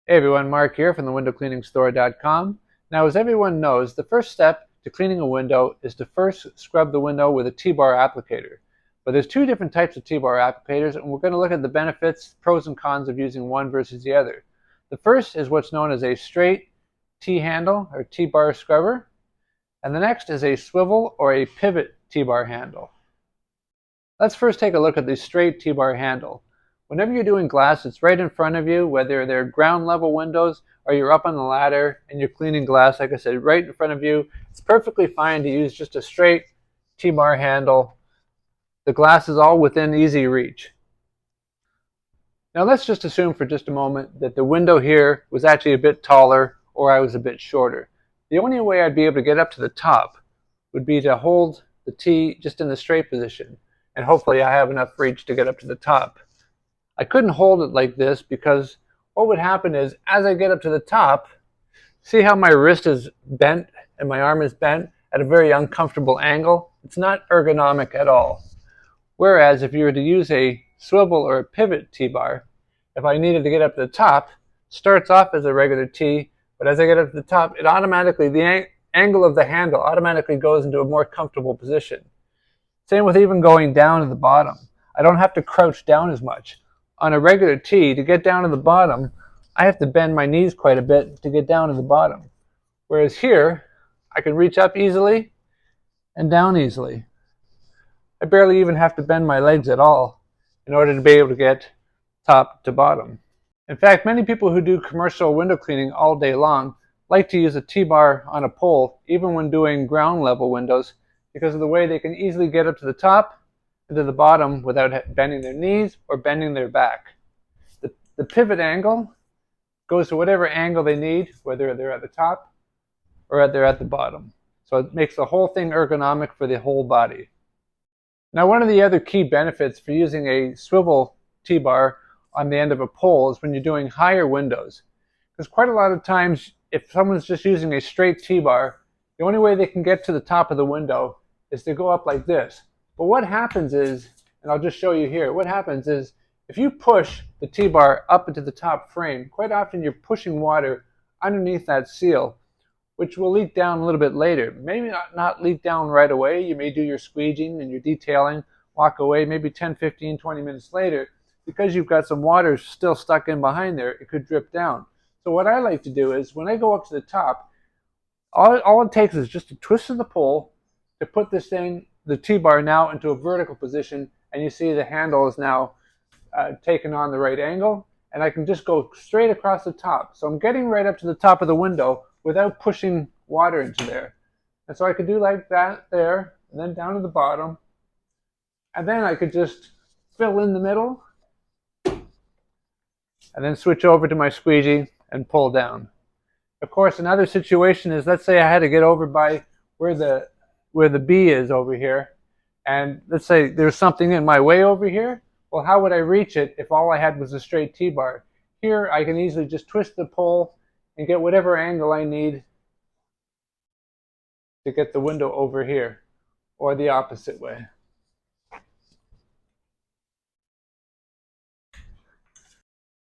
Hey everyone, Mark here from the windowcleaningstore.com. Now, as everyone knows, the first step to cleaning a window is to first scrub the window with a T-bar applicator. But there's two different types of T-bar applicators, and we're going to look at the benefits, pros and cons of using one versus the other. The first is what's known as a straight T-handle or T-bar scrubber, and the next is a swivel or a pivot T-bar handle. Let's first take a look at the straight T-bar handle. Whenever you're doing glass, it's right in front of you, whether they're ground level windows or you're up on the ladder and you're cleaning glass, like I said, right in front of you. It's perfectly fine to use just a straight T-bar handle. The glass is all within easy reach. Now let's just assume for just a moment that the window here was actually a bit taller or I was a bit shorter. The only way I'd be able to get up to the top would be to hold the T just in the straight position, and hopefully I have enough reach to get up to the top. I couldn't hold it like this because what would happen is as I get up to the top, see how my wrist is bent and my arm is bent at a very uncomfortable angle? It's not ergonomic at all. Whereas if you were to use a swivel or a pivot T-bar, if I needed to get up to the top, it starts off as a regular T, but as I get up to the top, it automatically, the angle of the handle automatically goes into a more comfortable position. Same with even going down to the bottom. I don't have to crouch down as much. On a regular T, to get down to the bottom, I have to bend my knees quite a bit to get down to the bottom. Whereas here, I can reach up easily and down easily. I barely even have to bend my legs at all in order to be able to get top to bottom. In fact, many people who do commercial window cleaning all day long like to use a T-bar on a pole even when doing ground level windows because of the way they can easily get up to the top and to the bottom without bending their knees or bending their back. The pivot angle goes to whatever angle they need, whether they're at the top or they're at the bottom. So it makes the whole thing ergonomic for the whole body. Now, one of the other key benefits for using a swivel T-bar on the end of a pole is when you're doing higher windows. Because quite a lot of times, if someone's just using a straight T-bar, the only way they can get to the top of the window is to go up like this. But what happens is, and I'll just show you here, what happens is if you push the T-bar up into the top frame, quite often you're pushing water underneath that seal, which will leak down a little bit later. Maybe not leak down right away. You may do your squeegeeing and your detailing, walk away maybe 10, 15, 20 minutes later. Because you've got some water still stuck in behind there, it could drip down. So what I like to do is when I go up to the top, all it takes is just a twist of the pole to put this thing, the T-bar, now into a vertical position, and you see the handle is now taken on the right angle, and I can just go straight across the top. So I'm getting right up to the top of the window without pushing water into there. And so I could do like that there, and then down to the bottom, and then I could just fill in the middle, and then switch over to my squeegee and pull down. Of course, another situation is, let's say I had to get over by where the B is over here, and let's say there's something in my way over here. Well, how would I reach it if all I had was a straight T-bar? Here, I can easily just twist the pole and get whatever angle I need to get the window over here, or the opposite way.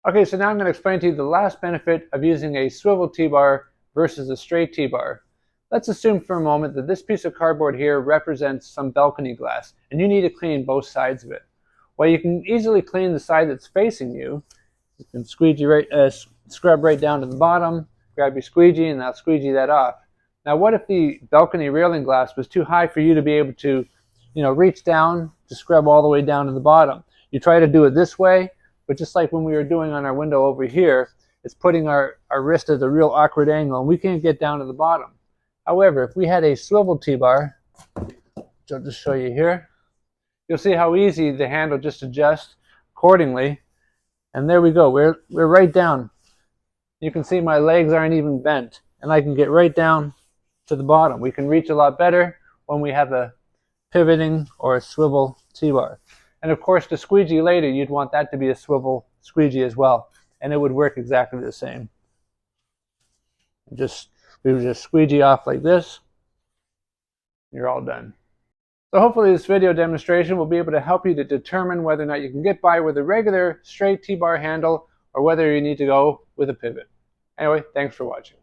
Okay, so now I'm going to explain to you the last benefit of using a swivel T-bar versus a straight T-bar. Let's assume for a moment that this piece of cardboard here represents some balcony glass, and you need to clean both sides of it. Well, you can easily clean the side that's facing you. You can scrub right down to the bottom, grab your squeegee, and I'll squeegee that off. Now, what if the balcony railing glass was too high for you to be able to, reach down to scrub all the way down to the bottom? You try to do it this way, but just like when we were doing on our window over here, it's putting our wrist at a real awkward angle, and we can't get down to the bottom. However, if we had a swivel T-bar, which I'll just show you here, you'll see how easy the handle just adjusts accordingly. And there we go. We're right down. You can see my legs aren't even bent, and I can get right down to the bottom. We can reach a lot better when we have a pivoting or a swivel T-bar. And of course, the squeegee later, you'd want that to be a swivel squeegee as well, and it would work exactly the same. We would just squeegee off like this. You're all done. So hopefully this video demonstration will be able to help you to determine whether or not you can get by with a regular straight T-bar handle or whether you need to go with a pivot. Anyway, thanks for watching.